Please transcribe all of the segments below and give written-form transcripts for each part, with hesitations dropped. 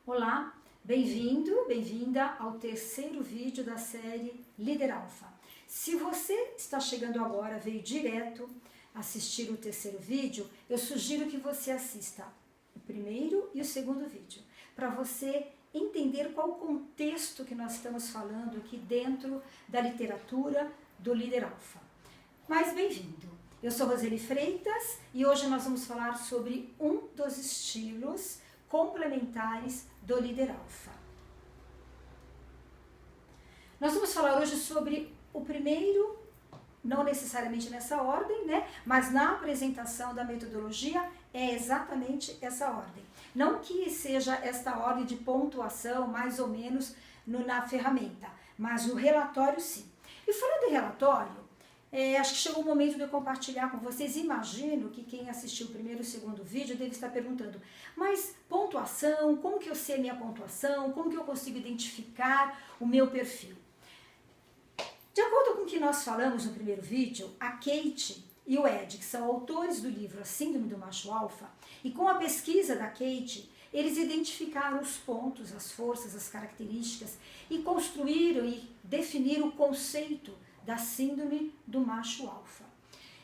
Olá, bem-vindo, bem-vinda ao terceiro vídeo da série Líder Alfa. Se você está chegando agora, veio direto assistir o terceiro vídeo, eu sugiro que você assista o primeiro e o segundo vídeo, para você entender qual o contexto que nós estamos falando aqui dentro da literatura do Líder Alfa. Mas bem-vindo! Eu sou Roseli Freitas e hoje nós vamos falar sobre um dos estilos complementares do Líder Alfa. Nós vamos falar hoje sobre o primeiro, não necessariamente nessa ordem, né? Mas na apresentação da metodologia é exatamente essa ordem. Não que seja esta ordem de pontuação, mais ou menos, na ferramenta, mas o relatório sim. E falando em relatório, acho que chegou o momento de eu compartilhar com vocês. Imagino que quem assistiu o primeiro e o segundo vídeo deve estar perguntando, mas pontuação, como que eu sei a minha pontuação, como que eu consigo identificar o meu perfil? De acordo com o que nós falamos no primeiro vídeo, a Kate e o Ed, que são autores do livro A Síndrome do Macho Alfa, e com a pesquisa da Kate, eles identificaram os pontos, as forças, as características e construíram e definiram o conceito da síndrome do macho alfa.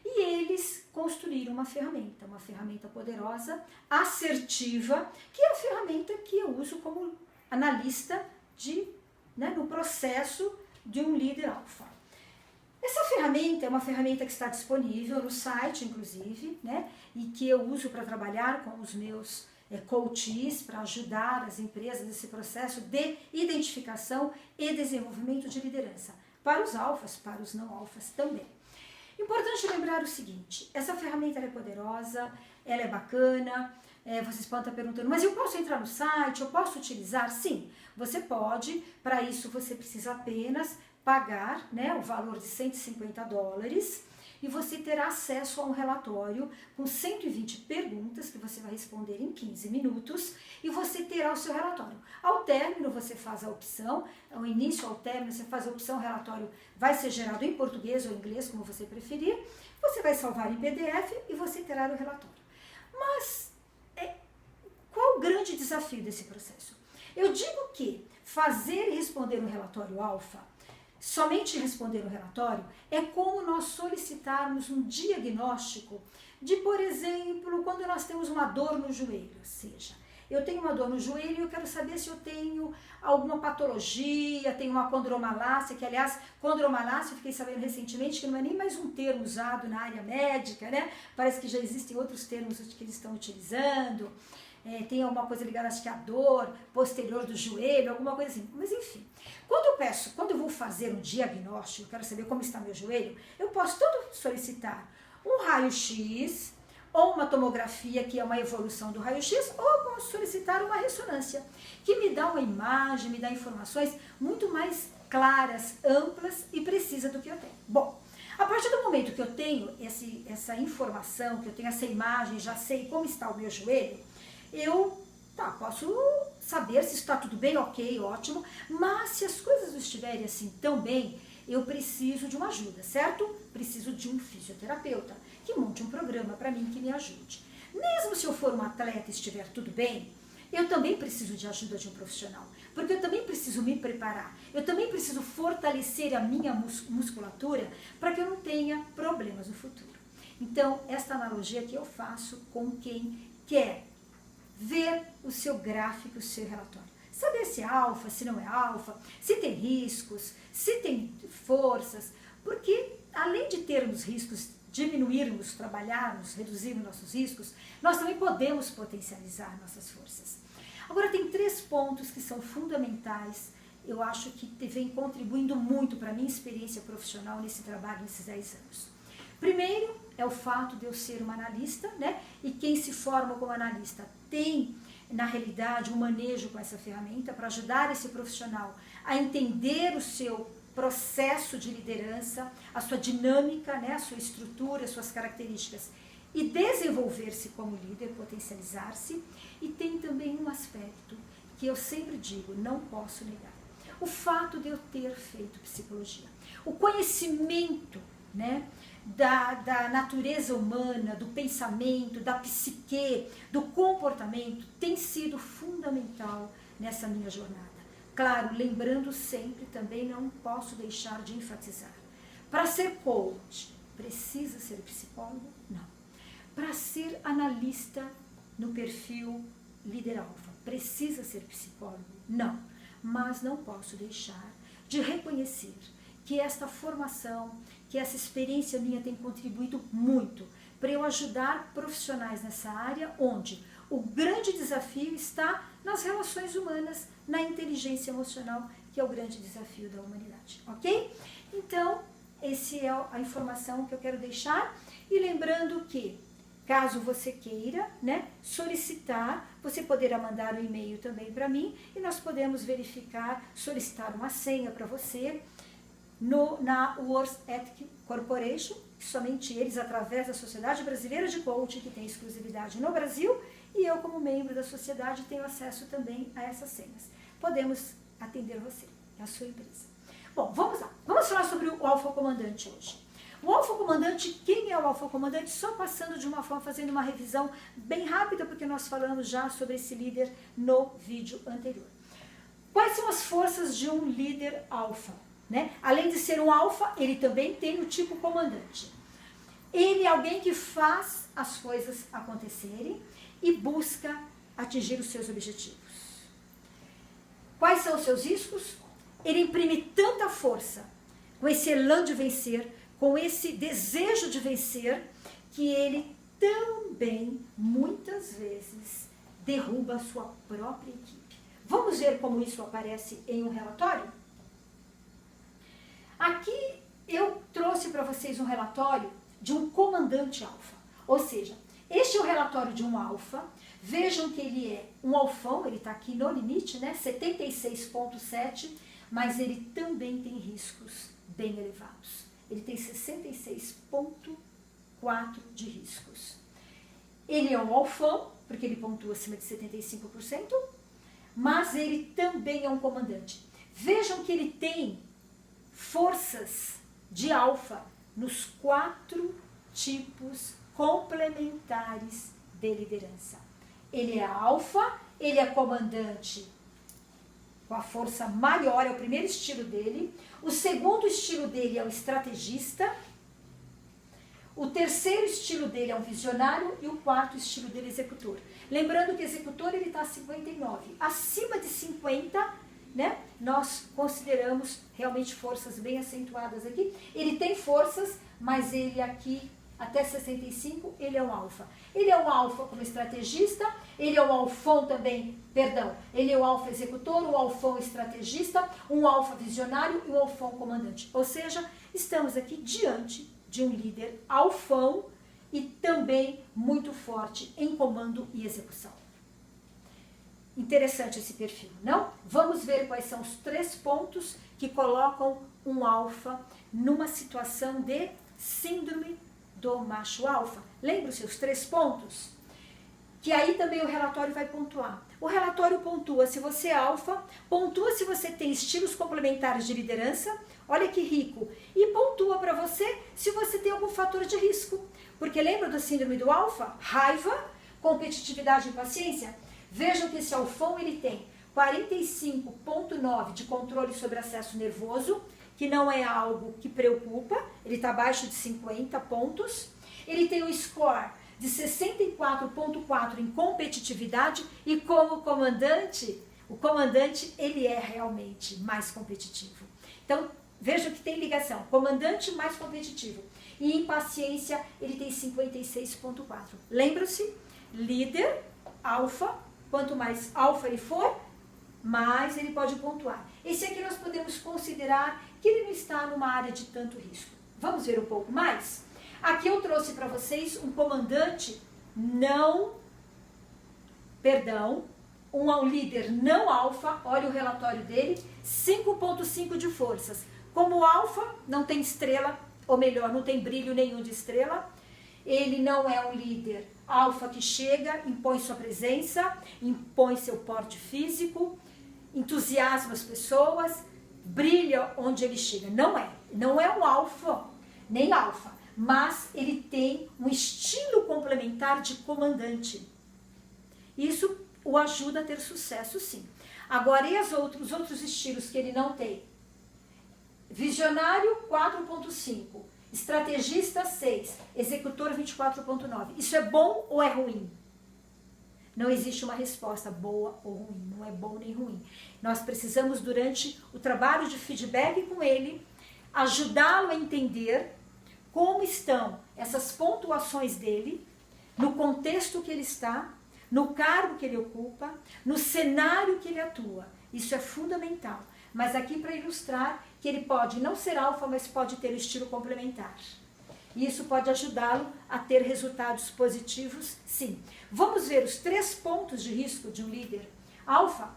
E eles construíram uma ferramenta poderosa, assertiva, que é a ferramenta que eu uso como analista no processo de um líder alfa. Essa ferramenta é uma ferramenta que está disponível no site, inclusive, né, e que eu uso para trabalhar com os meus coaches, para ajudar as empresas nesse processo de identificação e desenvolvimento de liderança. Para os alfas, para os não alfas também. Importante lembrar o seguinte, essa ferramenta é poderosa, ela é bacana, vocês podem estar perguntando, mas eu posso entrar no site, eu posso utilizar? Sim, você pode, para isso você precisa apenas pagar o valor de $150 e você terá acesso a um relatório com 120 perguntas que você vai responder em 15 minutos e você terá o seu relatório. Ao término você faz a opção, ao início, ao término você faz a opção, o relatório vai ser gerado em português ou inglês, como você preferir, você vai salvar em PDF e você terá o relatório. Mas qual o grande desafio desse processo? Eu digo que fazer e responder um relatório alfa, somente responder o relatório, é como nós solicitarmos um diagnóstico de, por exemplo, quando nós temos uma dor no joelho, ou seja, eu tenho uma dor no joelho e eu quero saber se eu tenho alguma patologia, tenho uma condromalácia, que aliás, condromalácia, eu fiquei sabendo recentemente que não é nem mais um termo usado na área médica, né? Parece que já existem outros termos que eles estão utilizando. Tem alguma coisa ligada, acho que à dor posterior do joelho, alguma coisa assim. Mas enfim, quando eu vou fazer um diagnóstico, quero saber como está meu joelho, eu posso tanto solicitar um raio-x, ou uma tomografia, que é uma evolução do raio-x, ou posso solicitar uma ressonância, que me dá uma imagem, me dá informações muito mais claras, amplas e precisas do que eu tenho. Bom, a partir do momento que eu tenho essa informação, que eu tenho essa imagem, já sei como está o meu joelho, eu posso saber se está tudo bem, ok, ótimo, mas se as coisas não estiverem assim tão bem, eu preciso de uma ajuda, certo? Preciso de um fisioterapeuta que monte um programa para mim que me ajude. Mesmo se eu for um atleta e estiver tudo bem, eu também preciso de ajuda de um profissional, porque eu também preciso me preparar, eu também preciso fortalecer a minha musculatura para que eu não tenha problemas no futuro. Então, esta analogia que eu faço com quem quer ver o seu gráfico, o seu relatório. Saber se é alfa, se não é alfa, se tem riscos, se tem forças, porque além de termos riscos, diminuirmos, trabalharmos, reduzirmos nossos riscos, nós também podemos potencializar nossas forças. Agora tem 3 pontos que são fundamentais, eu acho que vem contribuindo muito para a minha experiência profissional nesse trabalho, nesses 10 anos. Primeiro é o fato de eu ser uma analista, né? E quem se forma como analista tem, na realidade, um manejo com essa ferramenta para ajudar esse profissional a entender o seu processo de liderança, a sua dinâmica, né? A sua estrutura, as suas características e desenvolver-se como líder, potencializar-se. E tem também um aspecto que eu sempre digo, não posso negar. O fato de eu ter feito psicologia, o conhecimento, né, da natureza humana, do pensamento, da psique, do comportamento, tem sido fundamental nessa minha jornada. Claro, lembrando sempre, também não posso deixar de enfatizar. Para ser coach, precisa ser psicólogo? Não. Para ser analista no perfil líder alfa, precisa ser psicólogo? Não. Mas não posso deixar de reconhecer que esta formação, que essa experiência minha tem contribuído muito para eu ajudar profissionais nessa área, onde o grande desafio está nas relações humanas, na inteligência emocional, que é o grande desafio da humanidade, ok? Então, essa é a informação que eu quero deixar. E lembrando que, caso você queira, né, solicitar, você poderá mandar um e-mail também para mim e nós podemos verificar, solicitar uma senha para você na World Ethic Corporation, somente eles, através da Sociedade Brasileira de Coaching, que tem exclusividade no Brasil, e eu, como membro da sociedade, tenho acesso também a essas senhas. Podemos atender você, a sua empresa. Bom, vamos lá. Vamos falar sobre o Alfa Comandante hoje. O Alfa Comandante, quem é o Alfa Comandante? Só passando de uma forma, fazendo uma revisão bem rápida, porque nós falamos já sobre esse líder no vídeo anterior. Quais são as forças de um líder alfa? Né? Além de ser um alfa, ele também tem o tipo comandante. Ele é alguém que faz as coisas acontecerem e busca atingir os seus objetivos. Quais são os seus riscos? Ele imprime tanta força, com esse elan de vencer, com esse desejo de vencer, que ele também, muitas vezes, derruba a sua própria equipe. Vamos ver como isso aparece em um relatório? Aqui eu trouxe para vocês um relatório de um comandante alfa. Ou seja, este é o relatório de um alfa. Vejam que ele é um alfão, ele está aqui no limite, né? 76,7, mas ele também tem riscos bem elevados. Ele tem 66,4 de riscos. Ele é um alfão, porque ele pontua acima de 75%, mas ele também é um comandante. Vejam que ele tem forças de alfa nos 4 tipos complementares de liderança. Ele é alfa, ele é comandante com a força maior, é o primeiro estilo dele. O segundo estilo dele é o estrategista. O terceiro estilo dele é um visionário e o quarto estilo dele é executor. Lembrando que executor ele está a 59. Acima de 50, né, nós consideramos realmente forças bem acentuadas aqui. Ele tem forças, mas ele aqui, até 65, ele é um alfa. Ele é um alfa como estrategista, ele é um alfão também, perdão, ele é um alfa executor, um alfão estrategista, um alfa visionário e um alfão comandante. Ou seja, estamos aqui diante de um líder alfão e também muito forte em comando e execução. Interessante esse perfil, não? Vamos ver quais são os 3 pontos que colocam um alfa numa situação de síndrome do macho alfa. Lembra os seus 3 pontos? Que aí também o relatório vai pontuar. O relatório pontua se você é alfa, pontua se você tem estilos complementares de liderança, olha que rico, e pontua para você se você tem algum fator de risco. Porque lembra da síndrome do alfa? Raiva, competitividade e impaciência? Vejam que esse alfão ele tem 45,9 de controle sobre acesso nervoso, que não é algo que preocupa, ele está abaixo de 50 pontos. Ele tem um score de 64,4 em competitividade e como comandante, o comandante ele é realmente mais competitivo. Então, vejam que tem ligação, comandante mais competitivo. E em paciência ele tem 56,4. Lembra-se, líder, alfa, quanto mais alfa ele for, mais ele pode pontuar. Esse aqui nós podemos considerar que ele não está numa área de tanto risco. Vamos ver um pouco mais? Aqui eu trouxe para vocês um comandante um líder não alfa, olha o relatório dele, 5,5 de forças. Como alfa, não tem estrela, ou melhor, não tem brilho nenhum de estrela. Ele não é um líder alfa que chega, impõe sua presença, impõe seu porte físico, entusiasma as pessoas, brilha onde ele chega. Não é um alfa, nem alfa, mas ele tem um estilo complementar de comandante. Isso o ajuda a ter sucesso, sim. Agora, e os outros estilos que ele não tem? Visionário 4.5, estrategista 6, executor 24.9. Isso é bom ou é ruim? Não existe uma resposta boa ou ruim, não é bom nem ruim. Nós precisamos, durante o trabalho de feedback com ele, ajudá-lo a entender como estão essas pontuações dele, no contexto que ele está, no cargo que ele ocupa, no cenário que ele atua. Isso é fundamental. Mas aqui para ilustrar que ele pode não ser alfa, mas pode ter um estilo complementar. E isso pode ajudá-lo a ter resultados positivos, sim. Vamos ver os 3 pontos de risco de um líder alfa.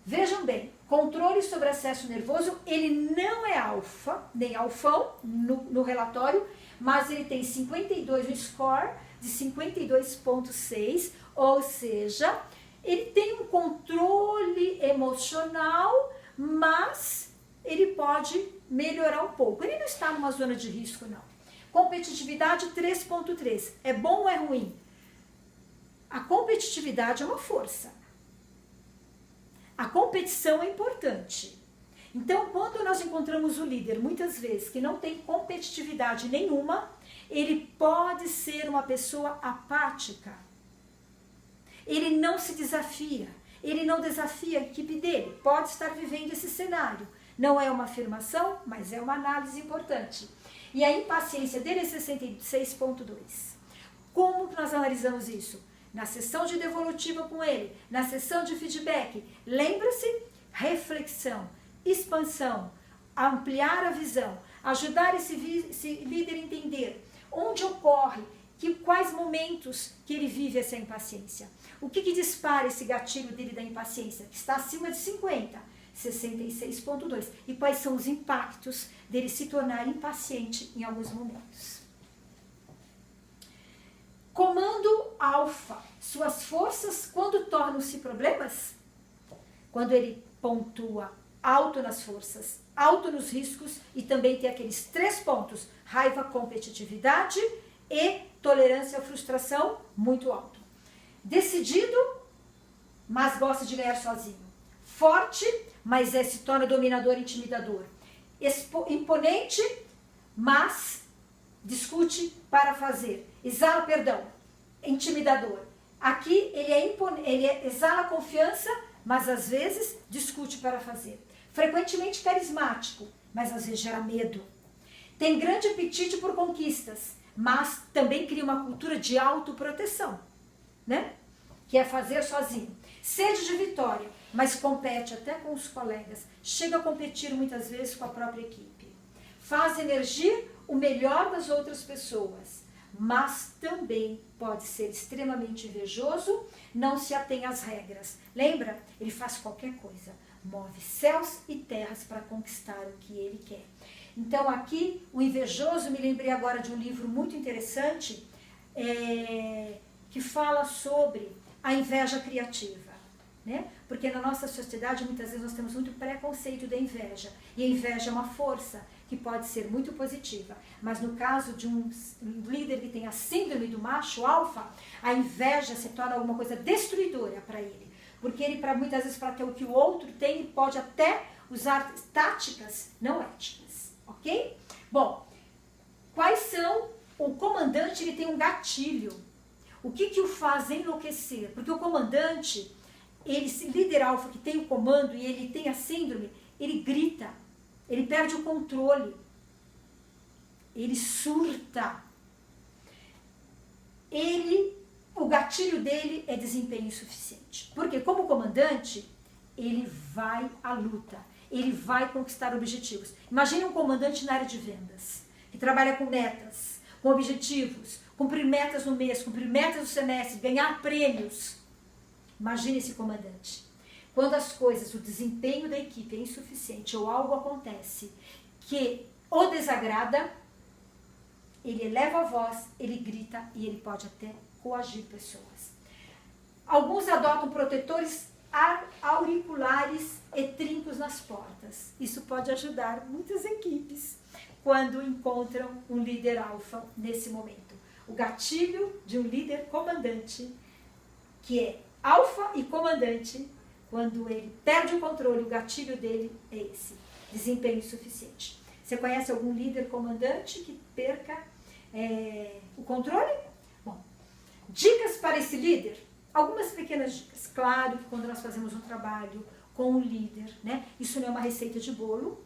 Vejam bem, controle sobre excesso nervoso, ele não é alfa, nem alfão no relatório, mas ele tem 52, um score de 52.6, ou seja, ele tem um controle emocional, mas ele pode melhorar um pouco. Ele não está numa zona de risco, não. Competitividade 3.3. É bom ou é ruim? A competitividade é uma força. A competição é importante. Então, quando nós encontramos o líder, muitas vezes, que não tem competitividade nenhuma, ele pode ser uma pessoa apática. Ele não se desafia. Ele não desafia a equipe dele. Pode estar vivendo esse cenário. Não é uma afirmação, mas é uma análise importante. E a impaciência dele é 66.2. Como que nós analisamos isso? Na sessão de devolutiva com ele, na sessão de feedback. Lembra-se? Reflexão, expansão, ampliar a visão, ajudar esse líder a entender onde ocorre, quais momentos que ele vive essa impaciência. O que dispara esse gatilho dele da impaciência? Que está acima de 50. 66.2. E quais são os impactos dele se tornar impaciente em alguns momentos. Comando alfa. Suas forças, quando tornam-se problemas? Quando ele pontua alto nas forças, alto nos riscos e também tem aqueles 3 pontos: raiva, competitividade e tolerância à frustração muito alto. Decidido, mas gosta de ganhar sozinho. Forte, mas se torna dominador e intimidador. Imponente, mas discute para fazer. Intimidador. Aqui ele exala confiança, mas às vezes discute para fazer. Frequentemente carismático, mas às vezes gera medo. Tem grande apetite por conquistas, mas também cria uma cultura de autoproteção, né? Que é fazer sozinho. Sede de vitória, mas compete até com os colegas. Chega a competir muitas vezes com a própria equipe. Faz emergir o melhor das outras pessoas, mas também pode ser extremamente invejoso, não se atém às regras. Lembra? Ele faz qualquer coisa. Move céus e terras para conquistar o que ele quer. Então aqui, o invejoso, me lembrei agora de um livro muito interessante, que fala sobre a inveja criativa, né? Porque na nossa sociedade, muitas vezes, nós temos muito preconceito da inveja. E a inveja é uma força que pode ser muito positiva. Mas no caso de um líder que tem a síndrome do macho alfa, a inveja se torna alguma coisa destruidora para ele. Porque ele, muitas vezes, para ter o que o outro tem, ele pode até usar táticas não éticas. Ok? Bom, quais são... O comandante, ele tem um gatilho. O que o faz enlouquecer? Porque o comandante, líder alfa que tem o comando e ele tem a síndrome, ele grita, ele perde o controle, ele surta. O gatilho dele é desempenho insuficiente. Porque como comandante, ele vai à luta, ele vai conquistar objetivos. Imagine um comandante na área de vendas, que trabalha com metas, com objetivos, cumprir metas no mês, cumprir metas no semestre, ganhar prêmios. Imagine esse comandante. Quando as coisas, o desempenho da equipe é insuficiente ou algo acontece que o desagrada, ele eleva a voz, ele grita e ele pode até coagir pessoas. Alguns adotam protetores auriculares e trincos nas portas. Isso pode ajudar muitas equipes quando encontram um líder alfa nesse momento. O gatilho de um líder comandante, que é alfa e comandante, Quando ele perde o controle, o gatilho dele é esse, desempenho insuficiente. Você conhece algum líder comandante que perca o controle? Bom, dicas para esse líder? Algumas pequenas dicas. Claro que quando nós fazemos um trabalho com o líder, né, isso não é uma receita de bolo,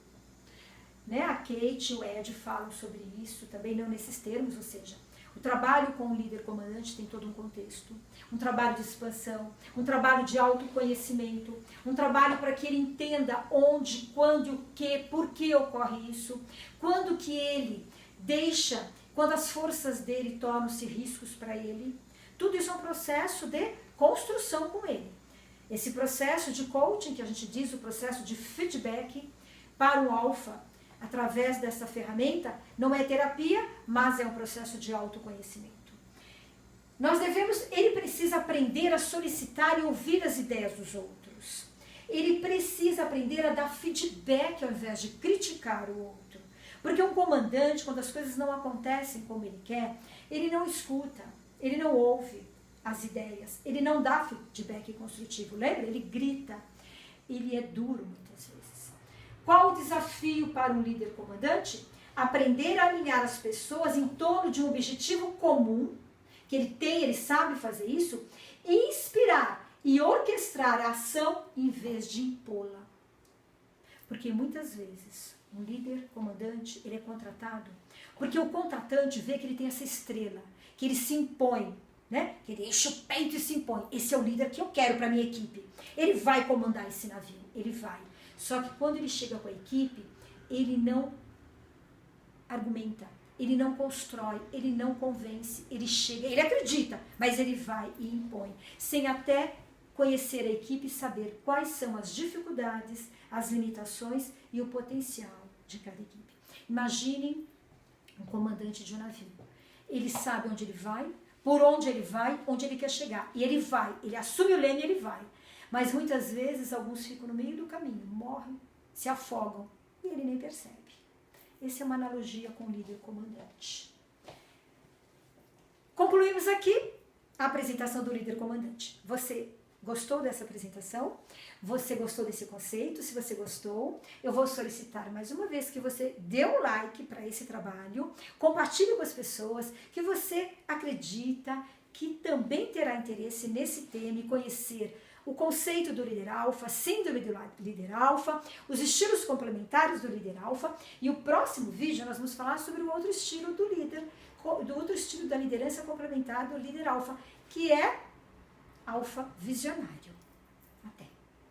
né, a Kate e o Ed falam sobre isso, também não nesses termos, ou seja, o trabalho com o líder comandante tem todo um contexto, um trabalho de expansão, um trabalho de autoconhecimento, um trabalho para que ele entenda onde, quando e o que, por que ocorre isso, quando que ele deixa, quando as forças dele tornam-se riscos para ele. Tudo isso é um processo de construção com ele. Esse processo de coaching, que a gente diz, o processo de feedback para um alfa, através dessa ferramenta, não é terapia, mas é um processo de autoconhecimento. Ele precisa aprender a solicitar e ouvir as ideias dos outros. Ele precisa aprender a dar feedback ao invés de criticar o outro. Porque um comandante, quando as coisas não acontecem como ele quer, ele não escuta, ele não ouve as ideias, ele não dá feedback construtivo. Lembra? Ele grita, ele é duro muitas vezes. Qual o desafio para um líder comandante? Aprender a alinhar as pessoas em torno de um objetivo comum, que ele tem, ele sabe fazer isso, e inspirar e orquestrar a ação em vez de impô-la. Porque muitas vezes um líder comandante, ele é contratado porque o contratante vê que ele tem essa estrela, que ele se impõe, né? Que ele enche o peito e se impõe. Esse é o líder que eu quero para minha equipe. Ele vai comandar esse navio, ele vai. Só que quando ele chega com a equipe, ele não argumenta, ele não constrói, ele não convence, ele chega, ele acredita, mas ele vai e impõe, sem até conhecer a equipe e saber quais são as dificuldades, as limitações e o potencial de cada equipe. Imaginem um comandante de um navio. Ele sabe onde ele vai, por onde ele vai, onde ele quer chegar. E ele vai, ele assume o leme e ele vai. Mas muitas vezes alguns ficam no meio do caminho, morrem, se afogam e ele nem percebe. Essa é uma analogia com o líder comandante. Concluímos aqui a apresentação do líder comandante. Você gostou dessa apresentação? Você gostou desse conceito? Se você gostou, eu vou solicitar mais uma vez que você dê um like para esse trabalho, compartilhe com as pessoas que você acredita que também terá interesse nesse tema e conhecer o conceito do líder alfa, síndrome do líder alfa, os estilos complementares do líder alfa, e o próximo vídeo nós vamos falar sobre o outro estilo do líder, do outro estilo da liderança complementar do líder alfa, que é alfa visionário.